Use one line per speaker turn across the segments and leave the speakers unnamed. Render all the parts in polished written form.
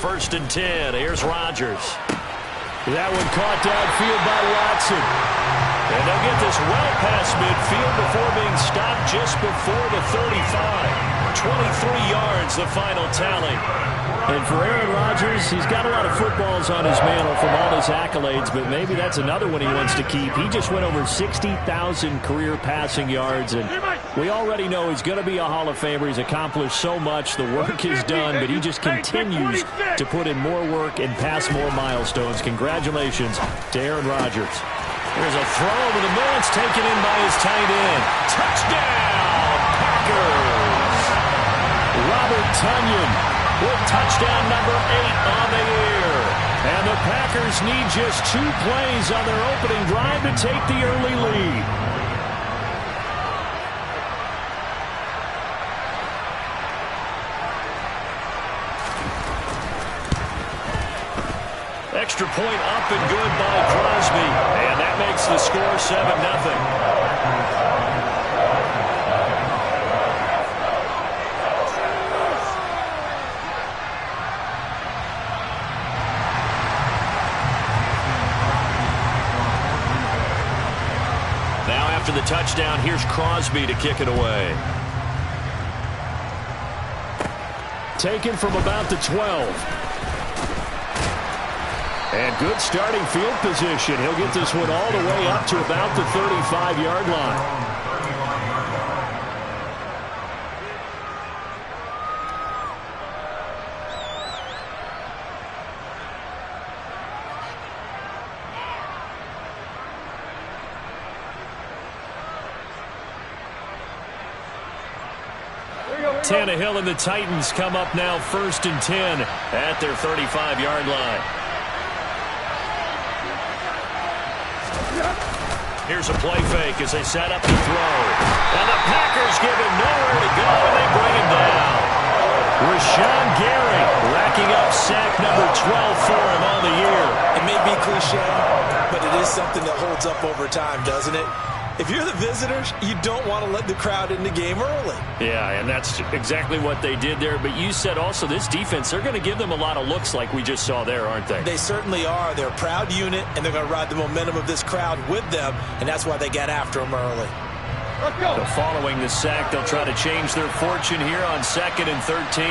first and 10. Here's Rodgers.
That one caught downfield by Watson.
And they'll get this well past midfield before being stopped just before the 35. 23 yards, the final tally.
And for Aaron Rodgers, he's got a lot of footballs on his mantle from all his accolades, but maybe that's another one he wants to keep. He just went over 60,000 career passing yards, and we already know he's going to be a Hall of Famer. He's accomplished so much. The work is done, but he just continues to put in more work and pass more milestones. Congratulations to Aaron Rodgers.
There's a throw over the middle. It's taken in by his tight end. Touchdown, Packers!
Robert Tonyan with touchdown number 8 on the year. And the Packers need just 2 plays on their opening drive to take the early lead.
Extra point up and good by Crosby. And that makes the score 7-0. After the touchdown, here's Crosby to kick it away.
Taken from about the 12. And good starting field position. He'll get this one all the way up to about the 35-yard line.
Tannehill and the Titans come up now first and 10 at their 35-yard line. Here's a play fake as they set up to throw. And the Packers give him nowhere to go, and they bring him down. Rashawn Gary racking up sack number 12 for him on the year.
It may be cliche, but it is something that holds up over time, doesn't it? If you're the visitors, you don't want to let the crowd in the game early.
Yeah, and that's exactly what they did there. But you said also this defense, they're going to give them a lot of looks like we just saw there, aren't they?
They certainly are. They're a proud unit, and they're going to ride the momentum of this crowd with them, and that's why they got after them early.
So following the sack, they'll try to change their fortune here on 2nd and 13.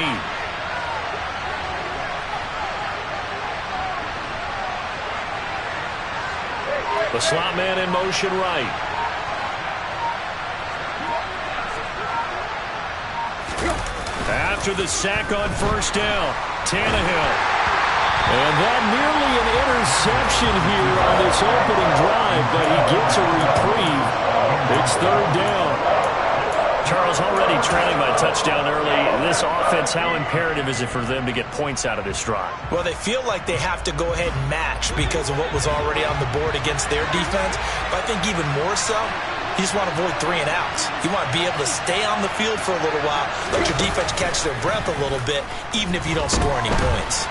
The slot man in motion right. After the sack on first down, Tannehill.
And that nearly an interception here on this opening drive, but he gets a reprieve. It's 3rd down.
Charles, already trailing by touchdown early. This offense, how imperative is it for them to get points out of this drive?
Well, they feel like they have to go ahead and match because of what was already on the board against their defense. But I think even more so, you just want to avoid 3 and outs. You want to be able to stay on the field for a little while, let your defense catch their breath a little bit, even if you don't score any points.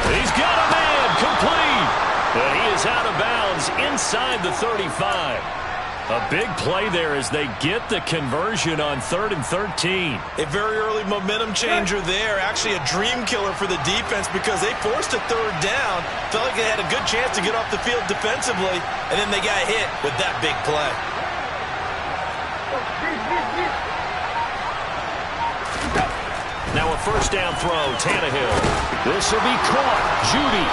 He's got a man complete. But he is out of bounds inside the 35. A big play there as they get the conversion on 3rd and 13.
A very early momentum changer there. Actually a dream killer for the defense because they forced a 3rd down. Felt like they had a good chance to get off the field defensively, and then they got hit with that big play.
Now a first down throw, Tannehill.
This will be caught. Judy.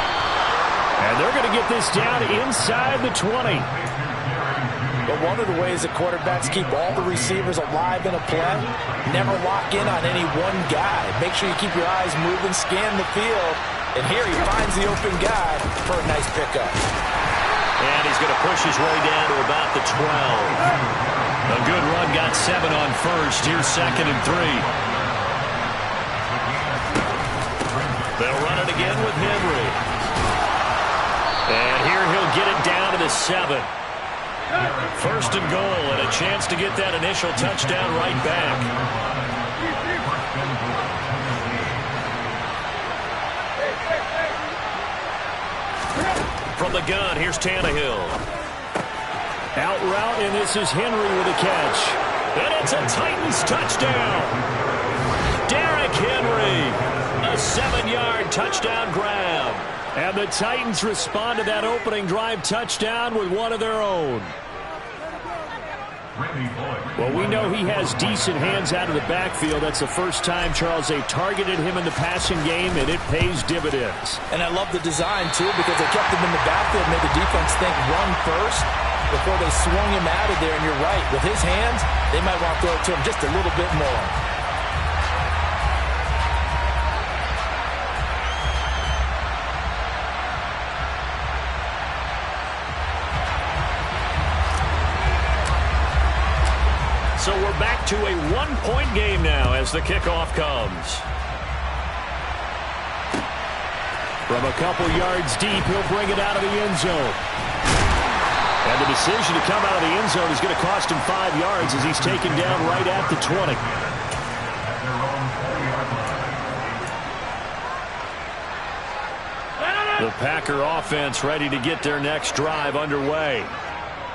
And they're going to get this down inside the 20.
But one of the ways that quarterbacks keep all the receivers alive in a play, never lock in on any one guy. Make sure you keep your eyes moving, scan the field. And here he finds the open guy for a nice pickup.
And he's going to push his way down to about the 12. A good run, got 7 on first. Here's 2nd and 3. They'll run it again with Henry. And here he'll get it down to the 7. First and goal, and a chance to get that initial touchdown right back. From the gun, here's Tannehill.
Out route, and this is Henry with a catch.
And it's a Titans touchdown. Derrick Henry lead. A 7-yard touchdown grab.
And the Titans respond to that opening drive touchdown with one of their own. Well, we know he has decent hands out of the backfield. That's the first time, Charles, they've targeted him in the passing game, and it pays dividends.
And I love the design, too, because they kept him in the backfield, made the defense think run first before they swung him out of there. And you're right, with his hands, they might want to throw it to him just a little bit more.
So we're back to a one-point game now as the kickoff comes.
From a couple yards deep, he'll bring it out of the end zone. And the decision to come out of the end zone is going to cost him 5 yards as he's taken down right at the 20. The Packer offense ready to get their next drive underway.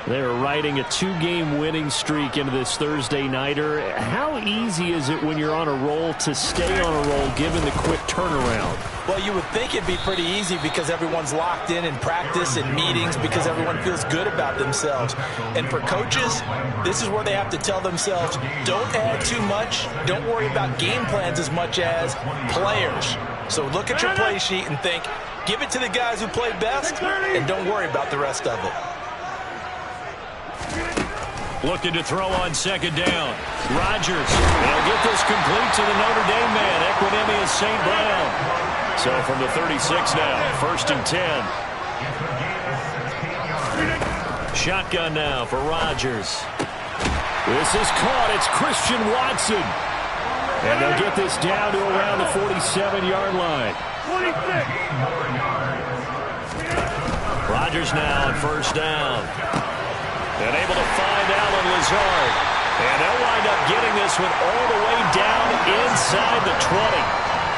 They're riding a 2-game winning streak into this Thursday nighter. How easy is it when you're on a roll to stay on a roll given the quick turnaround?
Well, you would think it'd be pretty easy because everyone's locked in practice and meetings because everyone feels good about themselves. And for coaches, this is where they have to tell themselves, don't add too much. Don't worry about game plans as much as players. So look at your play sheet and think, give it to the guys who played best and don't worry about the rest of it.
Looking to throw on second down. Rodgers. They'll get this complete to the Notre Dame man, Equinemius St. Brown. So from the 36 now, 1st and 10. Shotgun now for Rodgers.
This is caught. It's Christian Watson. And they'll get this down to around the 47-yard line.
26. Rodgers now on 1st down. And able to find Alan Lazard. And they'll wind up getting this one all the way down inside the 20.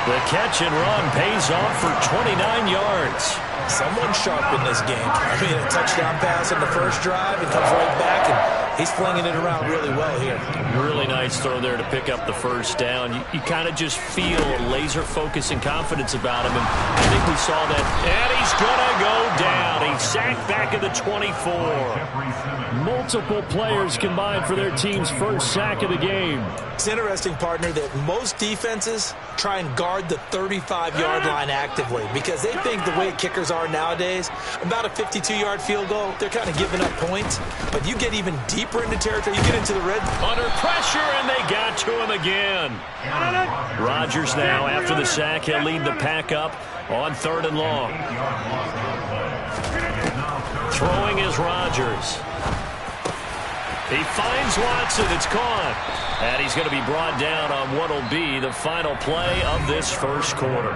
The catch and run pays off for 29 yards.
Someone's sharp in this game. I mean, a touchdown pass in the first drive and comes right back, and he's flinging it around really well here.
Really nice throw there to pick up the 1st down. You kind of just feel laser focus and confidence about him, and I think we saw that. And he's going to go down. He's sacked back at the 24.
Multiple players combined for their team's first sack of the game.
It's interesting, partner, that most defenses try and guard the 35-yard line actively because they think the way kickers are nowadays, about a 52-yard field goal, they're kind of giving up points. But you get even deeper into territory, you get into the red.
Under pressure, and they got to him again. Rodgers now, after the sack, he'll lead the pack up on 3rd and long. Throwing is Rodgers. He finds Watson. It's caught. And he's going to be brought down on what will be the final play of this first quarter.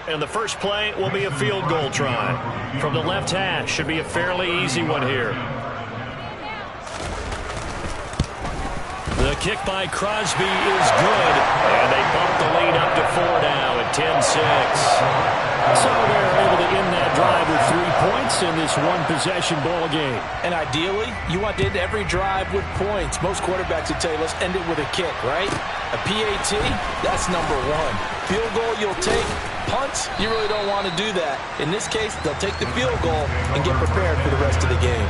And the first play will be a field goal try. From the left hash, should be a fairly easy one here. The kick by Crosby is good, and they bump the lead up to 4 now at 10-6.
So they're able to end that drive with 3 points in this one-possession ball game.
And ideally, you want to end every drive with points. Most quarterbacks would tell you, let's end it with a kick, right? A PAT, that's number 1. Field goal you'll take. Punts, you really don't want to do that. In this case, they'll take the field goal and get prepared for the rest of the game.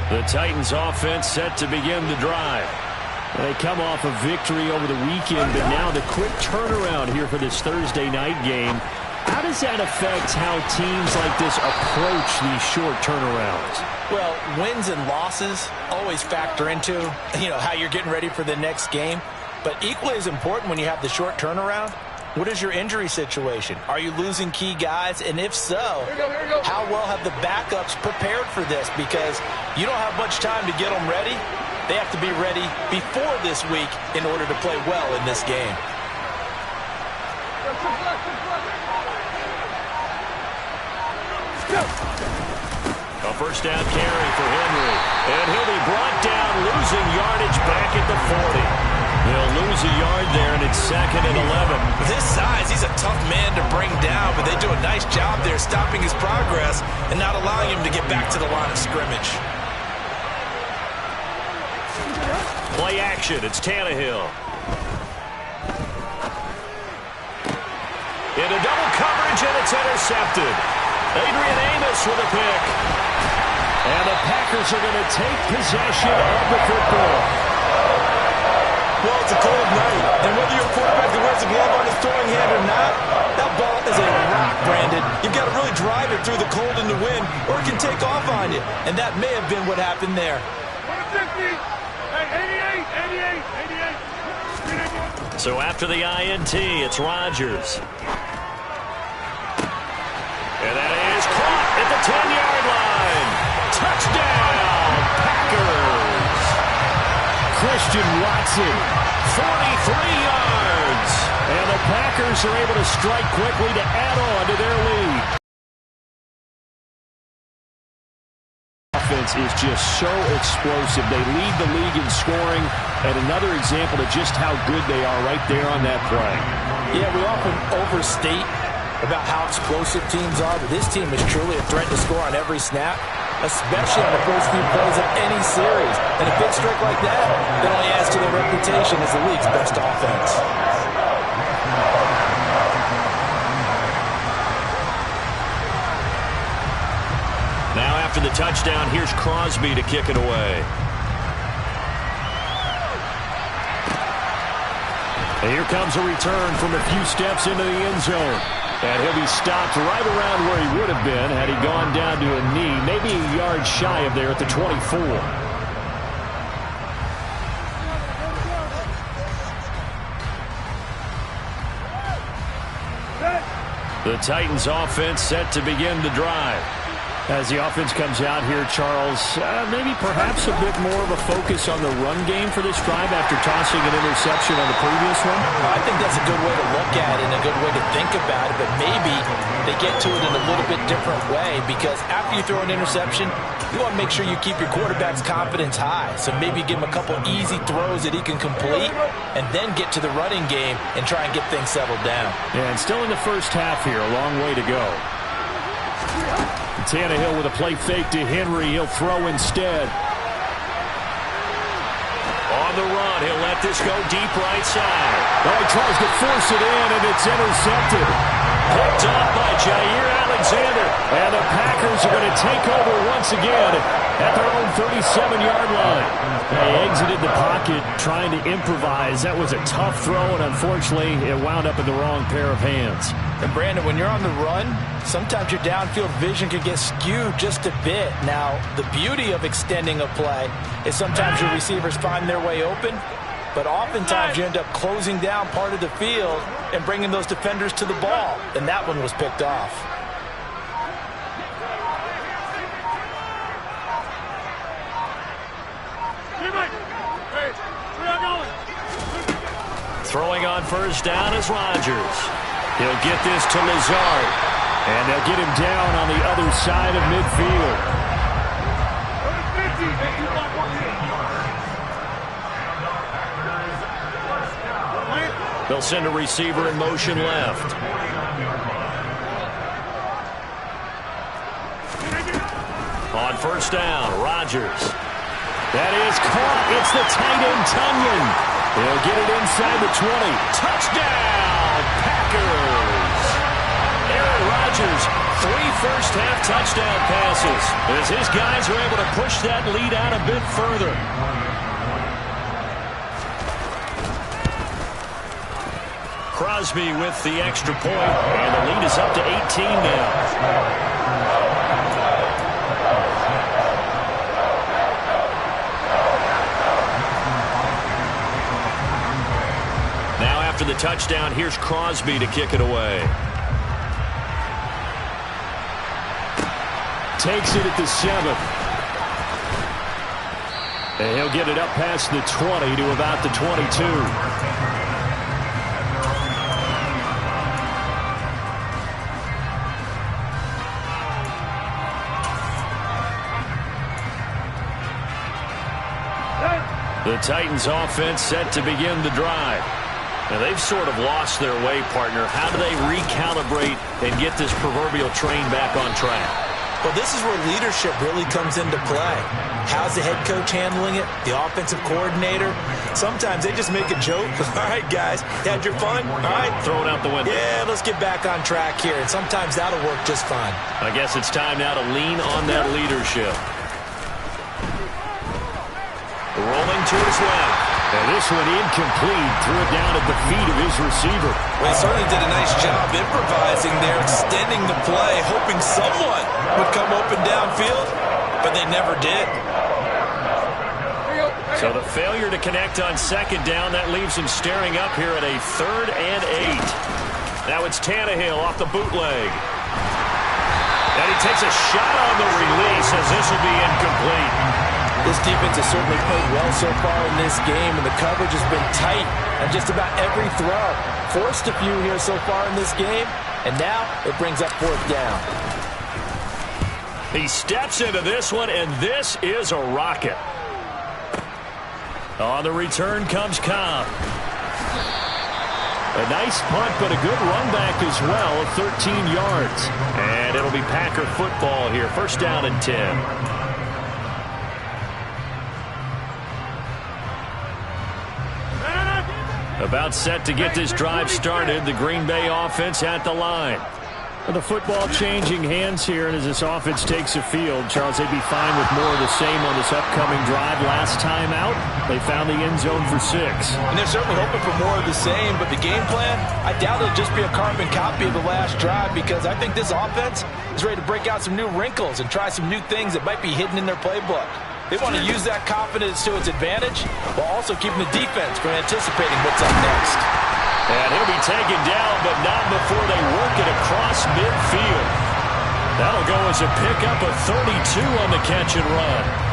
The Titans offense set to begin the drive. They come off a victory over the weekend, but now the quick turnaround here for this Thursday night game. How does that affect how teams like this approach these short turnarounds?
Well, wins and losses always factor into, how you're getting ready for the next game. But equally as important when you have the short turnaround, what is your injury situation? Are you losing key guys? And if so, how well have the backups prepared for this? Because you don't have much time to get them ready. They have to be ready before this week in order to play well in this game.
A first down carry for Henry. And he'll be brought down, losing yardage back at the 40.
He'll lose a yard there, and it's 2nd and 11.
With his size, he's a tough man to bring down, but they do a nice job there stopping his progress and not allowing him to get back to the line of scrimmage.
Play action. It's Tannehill. Into double coverage, and it's intercepted. Adrian Amos with a pick.
And the Packers are going to take possession of the football.
Well, it's a cold night, and whether you're a quarterback that wears a glove on his throwing hand or not, that ball is a rock, Brandon. You've got to really drive it through the cold and the wind, or it can take off on you. And that may have been what happened there.
88. So after the INT, it's Rodgers. And that is caught at the 10-yard line. Touchdown, Packers.
Christian Watson,
43 yards.
and the Packers are able to strike quickly to add on to their lead. Offense is just so explosive. They lead the league in scoring, and another example of just how good they are right there on that play.
Yeah, we often overstate about how explosive teams are, but this team is truly a threat to score on every snap, especially on the first few plays of any series. And a big streak like that, it only adds to their reputation as the league's best offense.
Now after the touchdown, here's Crosby to kick it away.
And here comes a return from a few steps into the end zone. And he'll be stopped right around where he would have been had he gone down to a knee, maybe a yard shy of there at the 24. The Titans offense set to begin the drive. As the offense comes out here, Charles, maybe perhaps a bit more of a focus on the run game for this drive after tossing an interception on the previous one?
I think that's a good way to look at it and a good way to think about it, but maybe they get to it in a little bit different way, because after you throw an interception, you want to make sure you keep your quarterback's confidence high. So maybe give him a couple easy throws that he can complete and then get to the running game and try and get things settled down.
And still in the first half here, a long way to go. Tannehill with a play fake to Henry. He'll throw instead.
On the run, he'll let this go deep right side.
Oh, he tries to force it in, and it's intercepted.
Picked off by Jair Alexander.
And the Packers are going to take over once again at their own 37-yard line. They exited the pocket trying to improvise. That was a tough throw, and unfortunately, it wound up in the wrong pair of hands.
And Brandon, when you're on the run, sometimes your downfield vision can get skewed just a bit. Now, the beauty of extending a play is sometimes your receivers find their way open, but oftentimes you end up closing down part of the field and bringing those defenders to the ball. And that one was picked off.
Throwing on first down is Rodgers. He'll get this to Lazard.
And they'll get him down on the other side of midfield.
They'll send a receiver in motion left. On first down, Rodgers.
That is caught. It's the tight end, Tunyon. He'll get it inside the 20.
Touchdown, Packers! Aaron Rodgers, 3 first-half touchdown passes as his guys are able to push that lead out a bit further. Crosby with the extra point, and the lead is up to 18 now. After the touchdown, here's Crosby to kick it away.
Takes it at the 7. And he'll get it up past the 20 to about the 22. The Titans offense set to begin the drive. Now they've sort of lost their way, partner. How do they recalibrate and get this proverbial train back on track?
Well, this is where leadership really comes into play. How's the head coach handling it? The offensive coordinator? Sometimes they just make a joke. All right, guys, had your fun? All right.
Throw it out the window.
Yeah, let's get back on track here. And sometimes that'll work just fine.
I guess it's time now to lean on that leadership. Rolling to his left. And this one incomplete. Threw it down at the feet of his receiver.
Well, he certainly did a nice job improvising there, extending the play, hoping someone would come open downfield, but they never did.
So the failure to connect on second down, that leaves him staring up here at a 3rd and 8. Now it's Tannehill off the bootleg. And he takes a shot on the release as this will be incomplete.
This defense has certainly played well so far in this game, and the coverage has been tight on just about every throw. Forced a few here so far in this game, and now it brings up 4th down.
He steps into this one, and this is a rocket. On the return comes Cobb. A nice punt, but a good run back as well of 13 yards. And it'll be Packer football here. 1st down and 10. About set to get this drive started. The Green Bay offense at the line. The football changing hands here, and as this offense takes the field, Charles, they'd be fine with more of the same on this upcoming drive. Last time out, they found the end zone for 6.
And they're certainly hoping for more of the same, but the game plan, I doubt it'll just be a carbon copy of the last drive, because I think this offense is ready to break out some new wrinkles and try some new things that might be hidden in their playbook. They want to use that confidence to its advantage while also keeping the defense from anticipating what's up next.
And he'll be taken down, but not before they work it across midfield. That'll go as a pickup of 32 on the catch and run.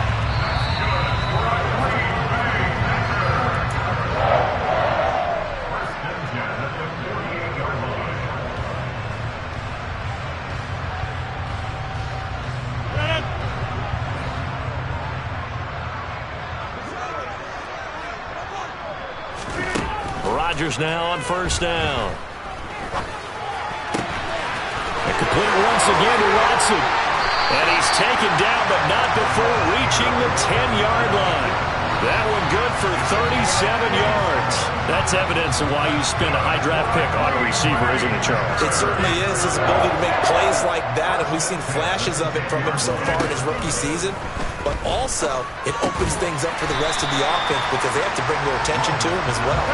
Rodgers now on 1st down. A complete once again to Watson. And he's taken down, but not before reaching the 10-yard line. That one good for 37 yards. That's evidence of why you spend a high draft pick on a receiver, isn't it, Charles?
It certainly is. His ability to make plays like that, and we've seen flashes of it from him so far in his rookie season. But also, it opens things up for the rest of the offense because they have to bring their attention to him as well.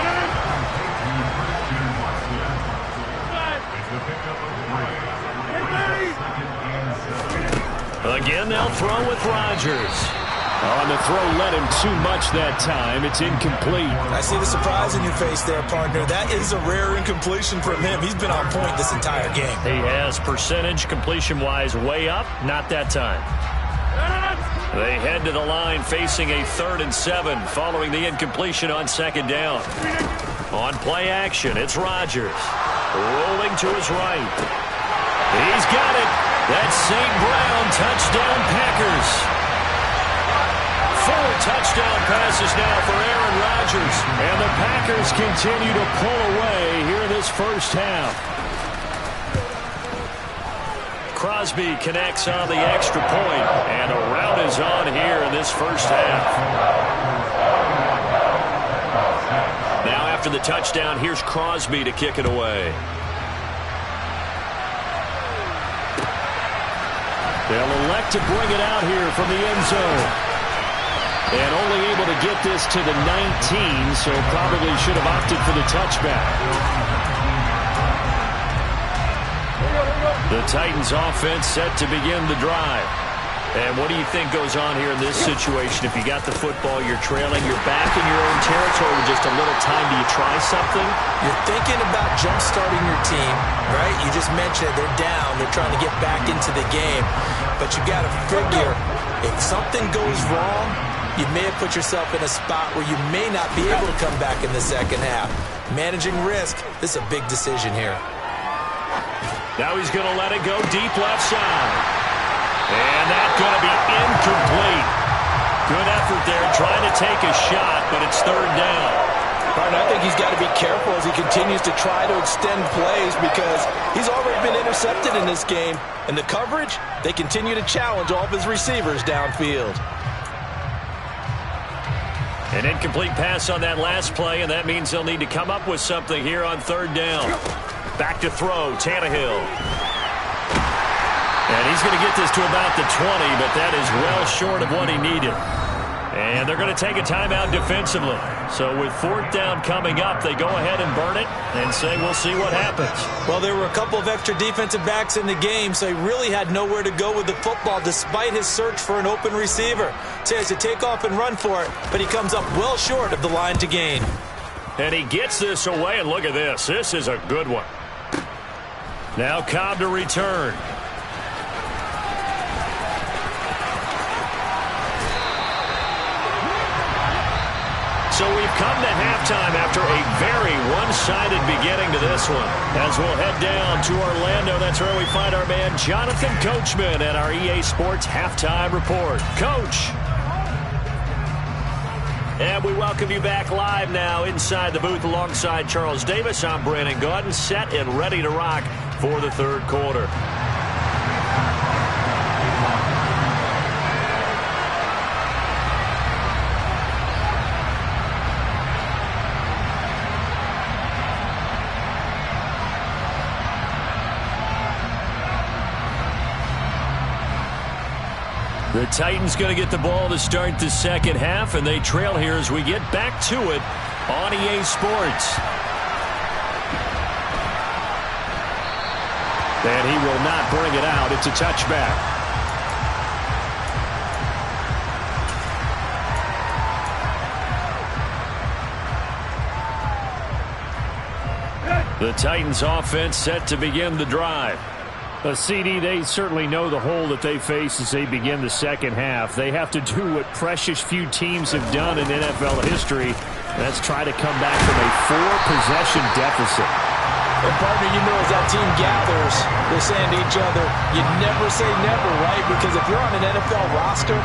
Again, they'll throw with Rodgers. On the throw, led him too much that time. It's incomplete.
I see the surprise in your face there, partner. That is a rare incompletion from him. He's been on point this entire game.
He has percentage completion-wise way up. Not that time. They head to the line facing a 3rd and 7 following the incompletion on 2nd down. On play action, it's Rodgers. Rolling to his right. He's got it. That's St. Brown. Touchdown, Packers. 4 touchdown passes now for Aaron Rodgers. And the Packers continue to pull away here in this 1st half. Crosby connects on the extra point, and a rout is on here in this 1st half. Now after the touchdown, here's Crosby to kick it away. They'll elect to bring it out here from the end zone. And only able to get this to the 19, so probably should have opted for the touchback. The Titans offense set to begin the drive. And what do you think goes on here in this situation? If you got the football, you're trailing, you're back in your own territory with just a little time, do you try something?
You're thinking about jump-starting your team, right? You just mentioned it. They're down. They're trying to get back into the game. But you got to figure, if something goes wrong, you may have put yourself in a spot where you may not be able to come back in the second half. Managing risk, this is a big decision here.
Now he's going to let it go deep left side. And that's going to be incomplete. Good effort there trying to to take a shot, but it's third down.
Martin, I think he's got to be careful as he continues to try to extend plays because he's already been intercepted in this game. And the coverage, they continue to challenge all of his receivers downfield.
An incomplete pass on that last play, and that means they'll need to come up with something here on third down. Back to throw, Tannehill. And he's going to get this to about the 20, but that is well short of what he needed. And they're going to take a timeout defensively. So with fourth down coming up, they go ahead and burn it and say we'll see what happens.
Well, there were a couple of extra defensive backs in the game, so he really had nowhere to go with the football despite his search for an open receiver. So he has to take off and run for it, but he comes up well short of the line to gain.
And he gets this away, and look at this. This is a good one. Now Cobb to return. So we've come to halftime after a very one-sided beginning to this one. As we'll head down to Orlando, that's where we find our man Jonathan Coachman at our EA Sports Halftime Report. Coach. And we welcome you back live now inside the booth alongside Charles Davis. I'm Brandon Gaudin, set and ready to rock for the third quarter. The Titans going to get the ball to start the second half, and they trail here as we get back to it on EA Sports. And he will not bring it out. It's a touchback. The Titans offense set to begin the drive. CD, they certainly know the hole that they face as they begin the second half. They have to do what precious few teams have done in NFL history. That's try to come back from a 4-possession deficit.
And partner, you know, as that team gathers, they're saying to each other, you never say never, right? Because if you're on an NFL roster,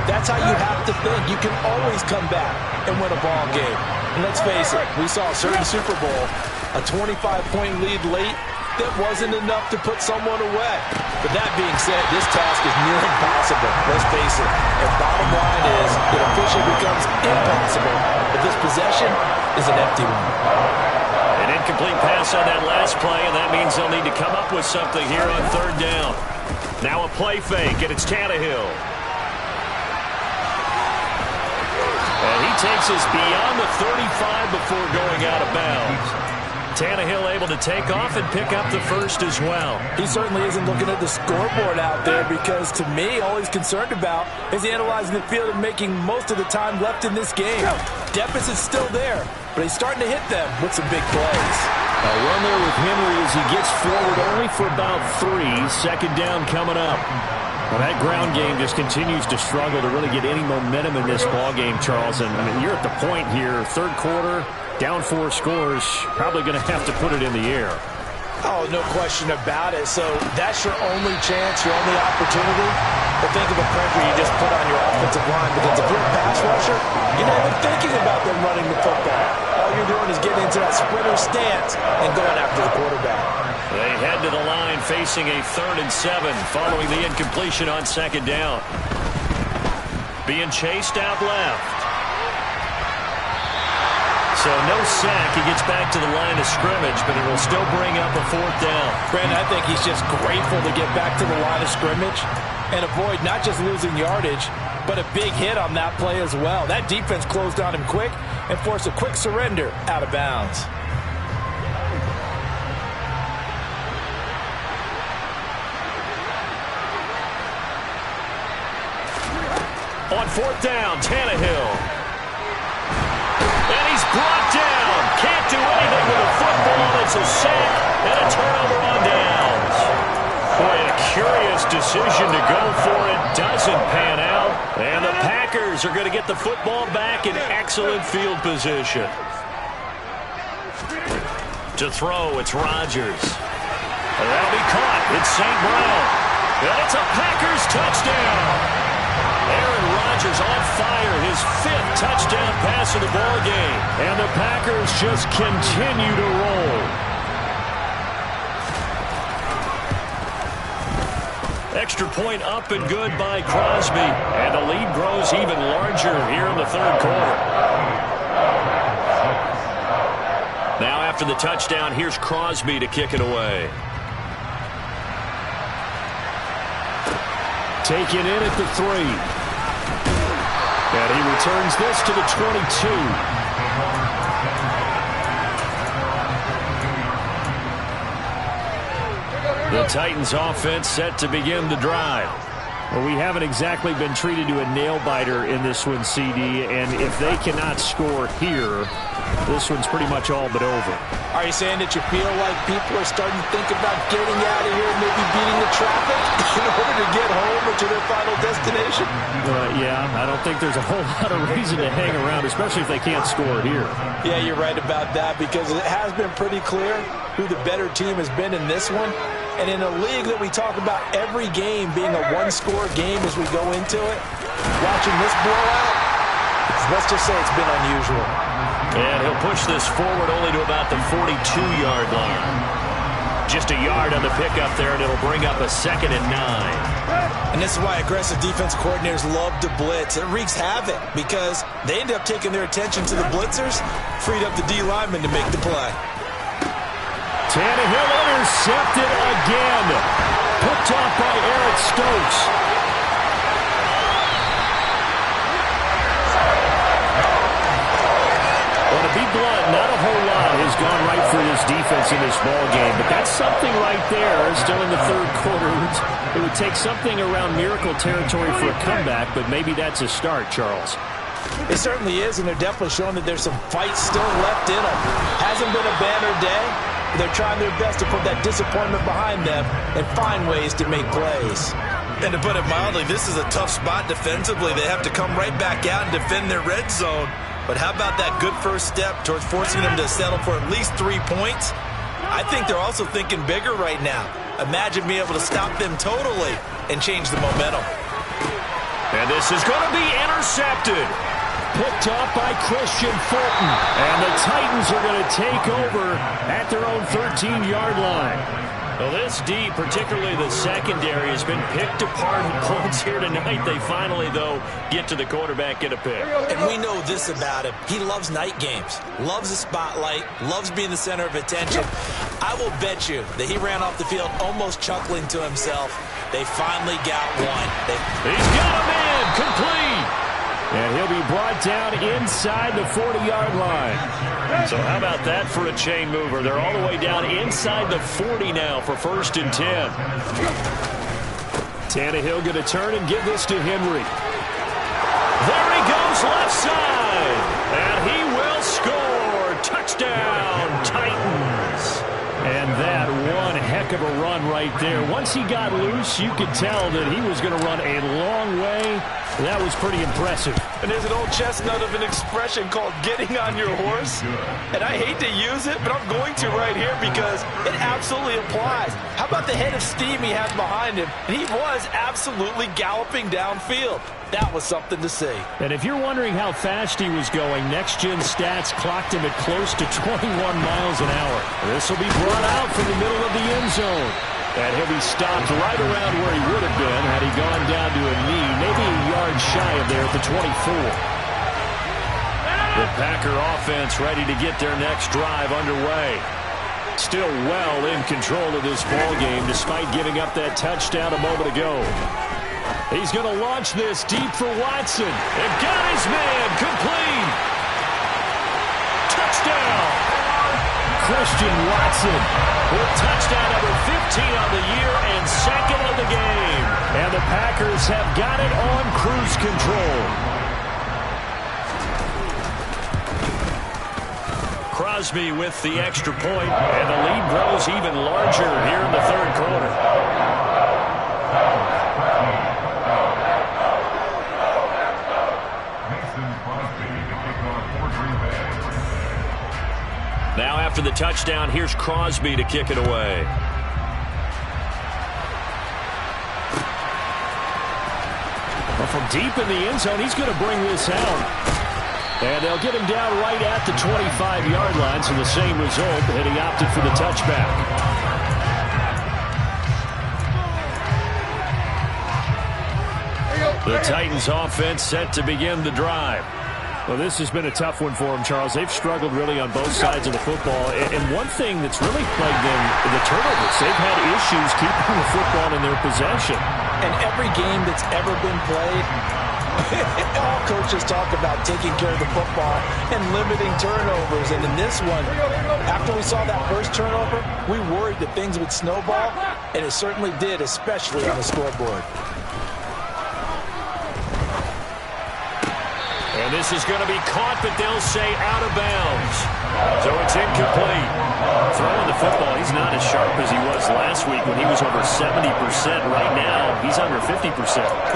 that's how you have to think. You can always come back and win a ball game. And let's face it, we saw a certain Super Bowl, a 25-point lead late, that wasn't enough to put someone away. But that being said, this task is near impossible. Let's face it. And bottom line is, it officially becomes impossible if this possession is an empty one.
An incomplete pass on that last play, and that means they'll need to come up with something here on third down. Now a play fake, and it's Tannehill. And he takes us beyond the 35 before going out of bounds. Tannehill able to take off and pick up the first as well.
He certainly isn't looking at the scoreboard out there because, to me, all he's concerned about is analyzing the field and making most of the time left in this game. Deficit's still there, but he's starting to hit them with some big plays.
A run there with Henry as he gets forward only for about 3. Second down coming up. Well, that ground game just continues to struggle to really get any momentum in this ball game, Charles. And I mean, you're at the point here, third quarter, down 4 scores, probably going to have to put it in the air.
Oh, no question about it. So that's your only chance, your only opportunity. But think of the pressure you just put on your offensive line, because if you're a pass rusher, you're not even thinking about them running the football. All you're doing is getting into that sprinter stance and going after the quarterback.
They head to the line facing a 3rd and 7 following the incompletion on second down. Being chased out left. So no sack. He gets back to the line of scrimmage, but it will still bring up a 4th down.
Brandon, I think he's just grateful to get back to the line of scrimmage and avoid not just losing yardage, but a big hit on that play as well. That defense closed on him quick and forced a quick surrender out of bounds.
On 4th down, Tannehill. And he's brought down. Can't do anything with a football. It's a sack and a turnover on downs. Boy, a curious decision to go for it. Doesn't pan out. And the Packers are going to get the football back in excellent field position. To throw, it's Rodgers. And that'll be caught. It's St. Brown. And it's a Packers touchdown. Aaron Rodgers on fire, his 5th touchdown
pass of the ball game.
And the Packers just continue to roll.
Extra point up and good by Crosby. And the lead grows even larger here in the third quarter. Now after the touchdown, here's Crosby to kick it away.
Taken in at the 3. And he returns this to the 22.
The Titans offense set to begin the drive.
Well, we haven't exactly been treated to a nail-biter in this one, CD, and if they cannot score here, this one's pretty much all but over.
Are you saying that you feel like people are starting to think about getting out of here and maybe beating the traffic in order to get home or to their final destination?
Yeah, I don't think there's a whole lot of reason to hang around, especially if they can't score here.
Yeah, you're right about that because it has been pretty clear who the better team has been in this one. And in a league that we talk about every game being a one-score game as we go into it, watching this blowout, let's just say it's been unusual.
And he'll push this forward only to about the 42-yard line. Just a yard on the pickup there, and it'll bring up a 2nd and 9.
And this is why aggressive defense coordinators love to blitz. It wreaks havoc because they end up taking their attention to the blitzers, freed up the D lineman to make the play.
Tannehill intercepted again. Picked off by Eric Stokes. Well, to be blunt, not a whole lot has gone right for this defense in this ball game, but that's something right there. Still in the third quarter, it would take something around miracle territory for a comeback, but maybe that's a start, Charles.
It certainly is, and they're definitely showing that there's some fight still left in them. Hasn't been a banner day. They're trying their best to put that disappointment behind them and find ways to make plays.
And to put it mildly, this is a tough spot defensively. They have to come right back out and defend their red zone. But how about that good first step towards forcing them to settle for at least 3 points? I think they're also thinking bigger right now. Imagine being able to stop them totally and change the momentum.
And this is going to be intercepted.
Picked off by Christian Fulton. And the Titans are going to take over at their own 13-yard line.
Well, this D, particularly the secondary, has been picked apart in points here tonight. They finally, though, get to the quarterback, get a pick.
And we know this about him. He loves night games, loves the spotlight, loves being the center of attention. I will bet you that he ran off the field almost chuckling to himself. They finally got one.
He's got him in, complete.
And he'll be brought down inside the 40-yard line.
So how about that for a chain mover? They're all the way down inside the 40 now for 1st and 10.
Tannehill going to turn and give this to Henry.
There he goes left side. And he will score. Touchdown, Titans.
And that one heck of a run right there. Once he got loose, you could tell that he was going to run a long way. That was pretty impressive.
And there's an old chestnut of an expression called getting on your horse. And I hate to use it, but I'm going to right here because it absolutely applies. How about the head of steam he had behind him? And he was absolutely galloping downfield. That was something to see.
And if you're wondering how fast he was going, Next Gen Stats clocked him at close to 21 miles an hour. This will be brought out from the middle of the end zone. And he'll be stopped right around where he would have been had he gone down to a knee, maybe a yard shy of there at the 24.
The Packer offense ready to get their next drive underway. Still well in control of this ball game despite giving up that touchdown a moment ago.
He's going to launch this deep for Watson.
And got his man complete. Touchdown.
Christian Watson
with touchdown number 15 on the year and 2nd of the game.
And the Packers have got it on cruise control.
Crosby with the extra point, and the lead grows even larger here in the third quarter. Now after the touchdown, here's Crosby to kick it away.
Well, from deep in the end zone, he's going to bring this out. And they'll get him down right at the 25-yard line, so the same result, and he opted for the touchback. The Titans offense set to begin the drive. Well, this has been a tough one for them, Charles. They've struggled really on both sides of the football. And one thing that's really plagued them, the turnovers. They've had issues keeping the football in their possession.
And every game that's ever been played, all coaches talk about taking care of the football and limiting turnovers. And in this one, after we saw that first turnover, we worried that things would snowball, and it certainly did, especially on the scoreboard.
And this is going to be caught, but they'll say out of bounds. So it's incomplete.
Throwing the football, he's not as sharp as he was last week when he was over 70%. Right now, he's under 50%.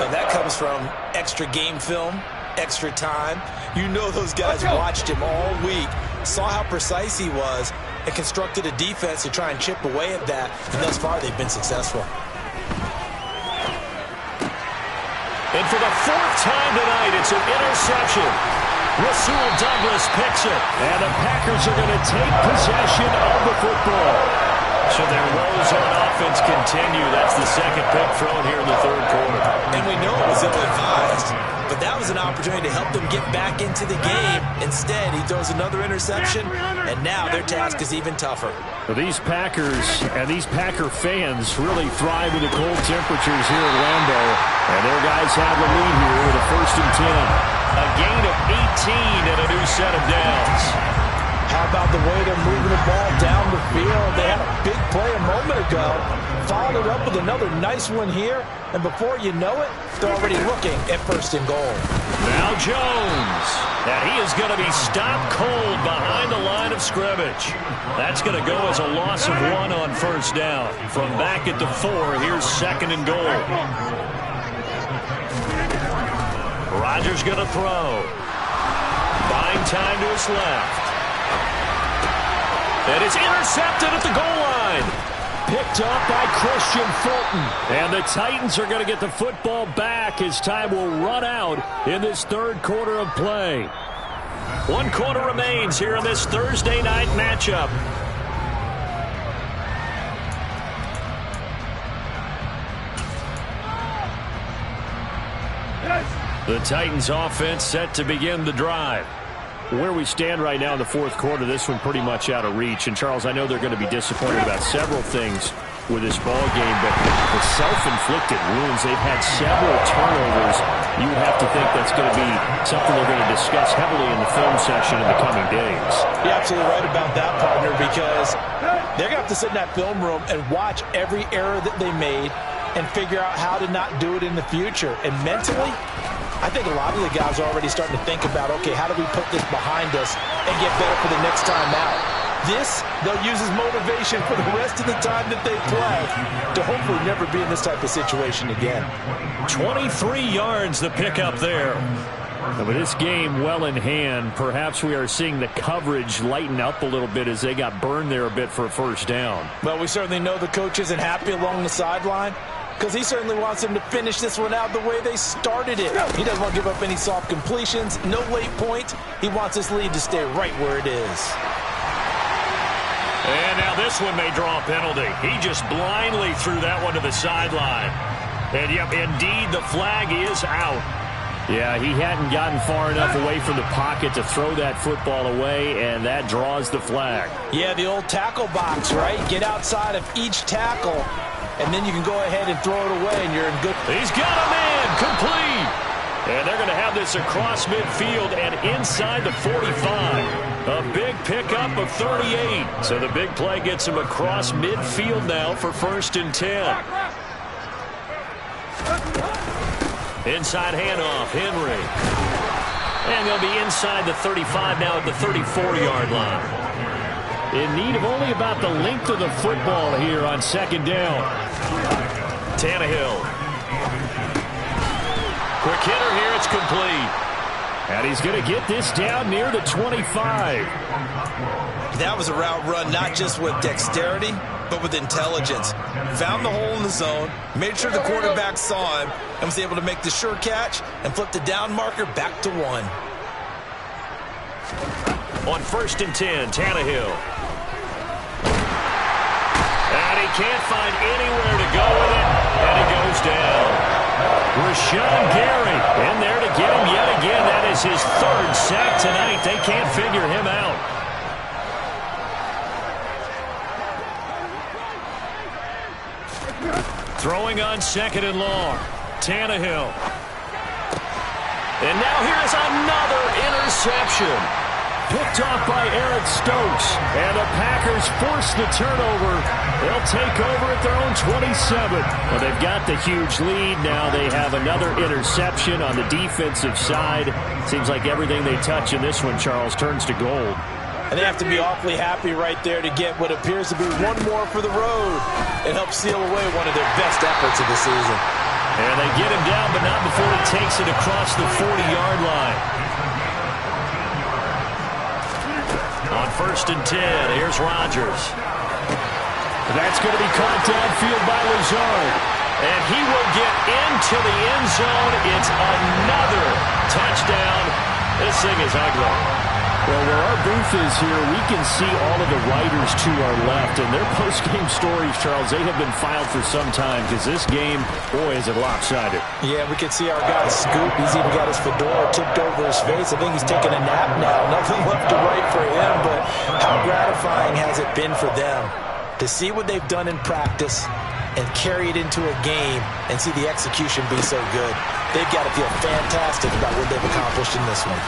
Well, that comes from extra game film, extra time. You know those guys watched him all week, saw how precise he was, and constructed a defense to try and chip away at that. And thus far, they've been successful.
And for the fourth time tonight, it's an interception. Rasul Douglas picks it. And the Packers are going to take possession of the football. So their woes on offense continue. That's the second pick thrown here in the third quarter.
And we know it was ill-advised, but that was an opportunity to help them get back into the game. Instead, he throws another interception, and now their task is even tougher.
Well, these Packers and these Packer fans really thrive in the cold temperatures here at Lambeau. And their guys have the lead here with a 1st and 10.
A gain of 18 and a new set of downs.
How about the way they're moving the ball down the field? They had a big play a moment ago, followed it up with another nice one here, and before you know it, they're already looking at 1st and goal.
Now Jones. And he is going to be stopped cold behind the line of scrimmage. That's going to go as a loss of 1 on 1st down. From back at the 4, here's 2nd and goal. Rodgers going to throw. Buying time to his left. And it's intercepted at the goal line.
Picked up by Christian Fulton. And the Titans are going to get the football back as time will run out in this third quarter of play.
1 quarter remains here in this Thursday night matchup.
The Titans offense set to begin the drive. Where we stand right now in the fourth quarter, this one pretty much out of reach. And, Charles, I know they're going to be disappointed about several things with this ball game, but the self-inflicted wounds, they've had several turnovers. You have to think that's going to be something they're going to discuss heavily in the film session in the coming days.
You're absolutely right about that, partner, because they're going to have to sit in that film room and watch every error that they made and figure out how to not do it in the future. And mentally, I think a lot of the guys are already starting to think about, okay, how do we put this behind us and get better for the next time out? This, they'll use as motivation for the rest of the time that they play to hopefully never be in this type of situation again.
23 yards the pickup there.
With this game well in hand, perhaps we are seeing the coverage lighten up a little bit as they got burned there a bit for a 1st down.
Well, we certainly know the coach isn't happy along the sideline, because he certainly wants them to finish this one out the way they started it. He doesn't want to give up any soft completions, no late points. He wants this lead to stay right where it is.
And now this one may draw a penalty. He just blindly threw that one to the sideline. And, yep, indeed, the flag is out.
Yeah, he hadn't gotten far enough away from the pocket to throw that football away, and that draws the flag.
Yeah, the old tackle box, right? Get outside of each tackle, and then you can go ahead and throw it away, and you're in good.
He's got a man, complete. And they're going to have this across midfield and inside the 45. A big pickup of 38. So the big play gets him across midfield now for 1st and 10. Inside handoff, Henry. And they'll be inside the 35 now at the 34-yard line.
In need of only about the length of the football here on 2nd down.
Tannehill. Quick hitter here, it's complete.
And he's going to get this down near the 25.
That was a route run not just with dexterity, but with intelligence. Found the hole in the zone, made sure the quarterback saw him, and was able to make the sure catch and flip the down marker back to 1.
On 1st and 10, Tannehill. And he can't find anywhere to go with it, and he goes down. Rashawn Gary in there to get him yet again. That is his 3rd sack tonight. They can't figure him out. Throwing on 2nd and long. Tannehill. And now here's another interception. Picked off by Eric Stokes. And the Packers force the turnover. They'll take over at their own 27.
Well, they've got the huge lead. Now they have another interception on the defensive side. Seems like everything they touch in this one, Charles, turns to gold.
And they have to be awfully happy right there to get what appears to be one more for the road. It helps seal away one of their best efforts of the season.
And they get him down, but not before he takes it across the 40-yard line. On 1st and 10, here's Rodgers.
That's going to be caught downfield by Lazard.
And he will get into the end zone. It's another touchdown. This thing is ugly.
Well, where our booth is here, we can see all of the writers to our left. And their post-game stories, Charles, they have been filed for some time because this game, boy, is it lopsided.
Yeah, we can see our guy Scoop. He's even got his fedora tipped over his face. I think he's taking a nap now. Nothing left to write for him, but how gratifying has it been for them to see what they've done in practice and carry it into a game and see the execution be so good. They've got to feel fantastic about what they've accomplished in this one.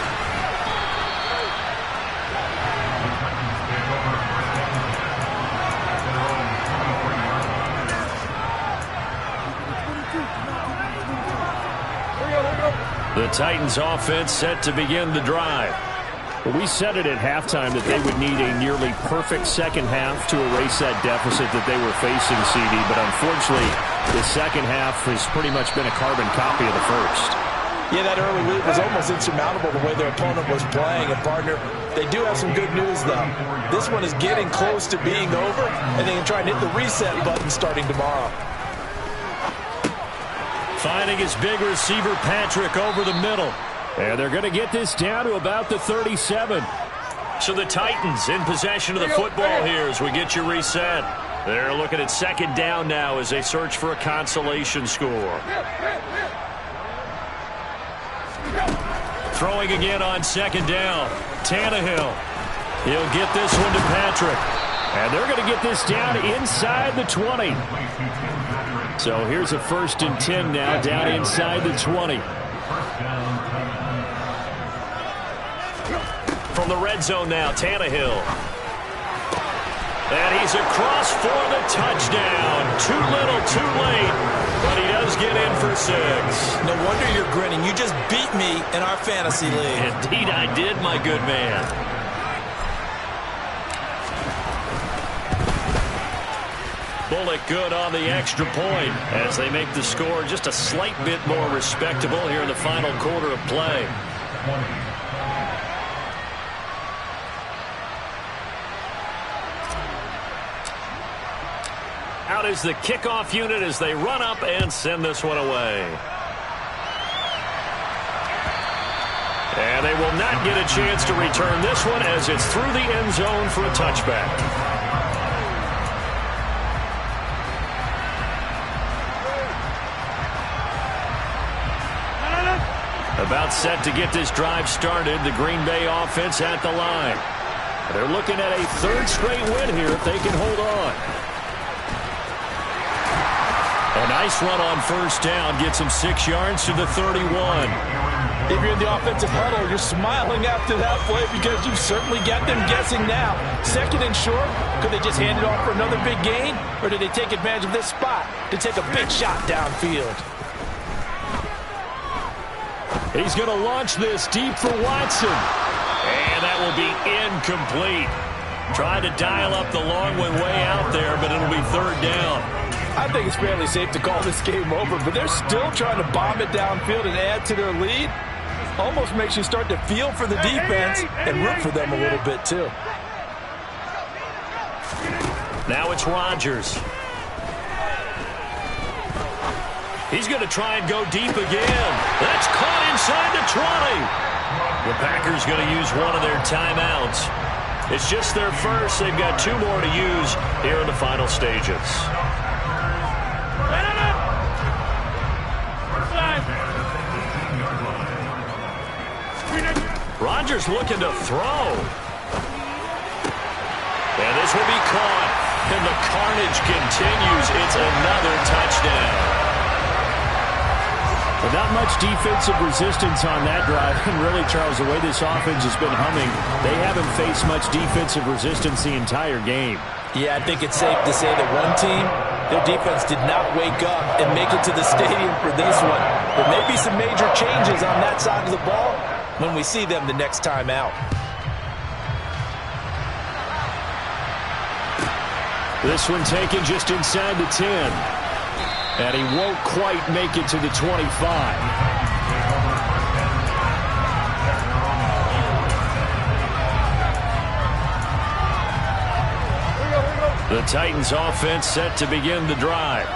The Titans offense set to begin the drive.
Well, we said it at halftime that they would need a nearly perfect second half to erase that deficit that they were facing, CD. But unfortunately, the second half has pretty much been a carbon copy of the first.
Yeah, that early lead was almost insurmountable the way their opponent was playing. And, partner, they do have some good news, though. This one is getting close to being over, and they can try and hit the reset button starting tomorrow.
Finding his big receiver, Patrick, over the middle.
And they're going to get this down to about the 37.
So the Titans in possession of the football here as we get you reset. They're looking at 2nd down now as they search for a consolation score. Throwing again on 2nd down. Tannehill. He'll get this one to Patrick.
And they're going to get this down inside the 20. So here's a 1st and 10 now down inside the 20.
From the red zone now, Tannehill. And he's across for the touchdown. Too little, too late. But he does get in for 6.
No wonder you're grinning. You just beat me in our fantasy league.
Indeed I did, my good man. Bullock good on the extra point as they make the score just a slight bit more respectable here in the final quarter of play. Out is the kickoff unit as they run up and send this one away. And they will not get a chance to return this one as it's through the end zone for a touchback. About set to get this drive started. The Green Bay offense at the line. They're looking at a 3rd straight win here if they can hold on. A nice run on 1st down. Gets them 6 yards to the 31.
If you're in the offensive huddle, you're smiling after that play because you've certainly got them guessing now. 2nd and short, could they just hand it off for another big gain? Or did they take advantage of this spot to take a big shot downfield?
He's going to launch this deep for Watson.
And that will be incomplete. Tried to dial up the long one way out there, but it'll be 3rd down.
I think it's fairly safe to call this game over, but they're still trying to bomb it downfield and add to their lead. Almost makes you start to feel for the defense and root for them a little bit, too.
Now it's Rodgers. He's going to try and go deep again. That's caught inside the 20. The Packers going to use one of their timeouts. It's just their first. They've got 2 more to use here in the final stages. Rodgers looking to throw. And this will be caught. And the carnage continues. It's another touchdown.
But not much defensive resistance on that drive. And really, Charles, the way this offense has been humming, they haven't faced much defensive resistance the entire game.
Yeah, I think it's safe to say that one team, their defense did not wake up and make it to the stadium for this one. There may be some major changes on that side of the ball when we see them the next time out.
This one taken just inside the 10. And he won't quite make it to the 25. The Titans offense set to begin the drive.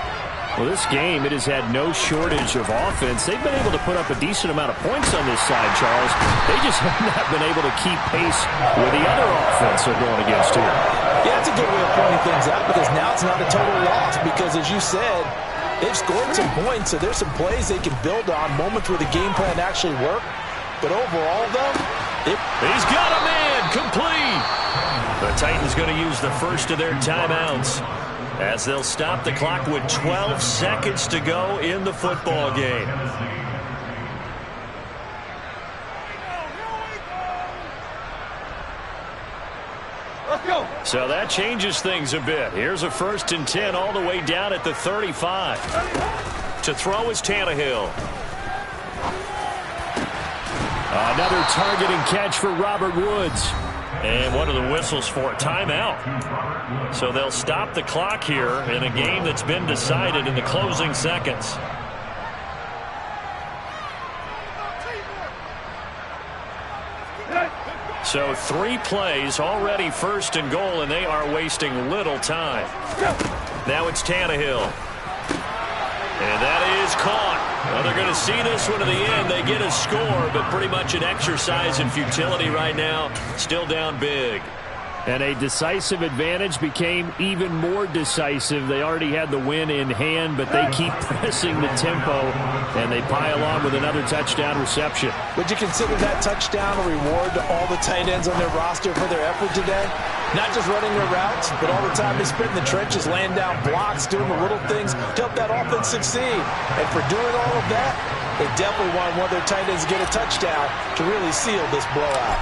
Well, this game, it has had no shortage of offense. They've been able to put up a decent amount of points on this side, Charles. They just have not been able to keep pace with the other offense they're going against here.
Yeah, it's a good way of pointing things out because now it's not a total loss because, as you said, they've scored some points, so there's some plays they can build on, moments where the game plan actually worked. But overall, though,
he's got a man complete. The Titans going to use the first of their timeouts as they'll stop the clock with 12 seconds to go in the football game. So that changes things a bit. Here's a 1st and 10 all the way down at the 35. To throw is Tannehill.
Another targeting catch for Robert Woods.
And one of the whistles for a timeout. So they'll stop the clock here in a game that's been decided in the closing seconds. So 3 plays already 1st and goal, and they are wasting little time. Now it's Tannehill. And that is caught. Well, they're going to see this one to the end. They get a score, but pretty much an exercise in futility right now. Still down big.
And a decisive advantage became even more decisive. They already had the win in hand, but they keep pressing the tempo, and they pile on with another touchdown reception.
Would you consider that touchdown a reward to all the tight ends on their roster for their effort today? Not just running their routes, but all the time they spent in the trenches, laying down blocks, doing the little things to help that offense succeed. And for doing all of that, they definitely want one of their tight ends to get a touchdown to really seal this blowout.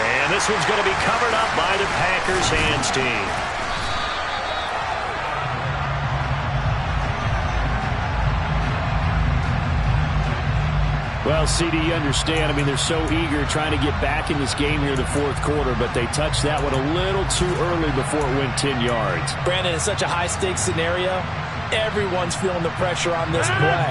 And this one's going to be covered up by the Packers hands team.
Well, CD, you understand. I mean, they're so eager trying to get back in this game here in the 4th quarter, but they touched that one a little too early before it went 10 yards.
Brandon, it's such a high-stakes scenario. Everyone's feeling the pressure on this play.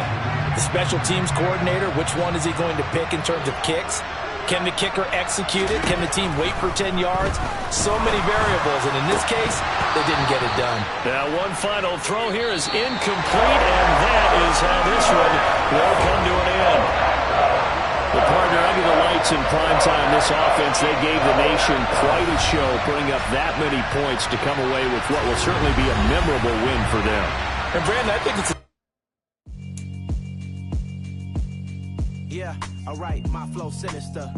The special teams coordinator, which one is he going to pick in terms of kicks? Can the kicker execute it? Can the team wait for 10 yards? So many variables, and in this case, they didn't get it done.
Now, one final throw here is incomplete, and that is how this one will come to an end.
The partner under the lights in primetime, this offense, they gave the nation quite a show, putting up that many points to come away with what will certainly be a memorable win for them.
And Brandon, I think it's
yeah, all right, my flow sinister.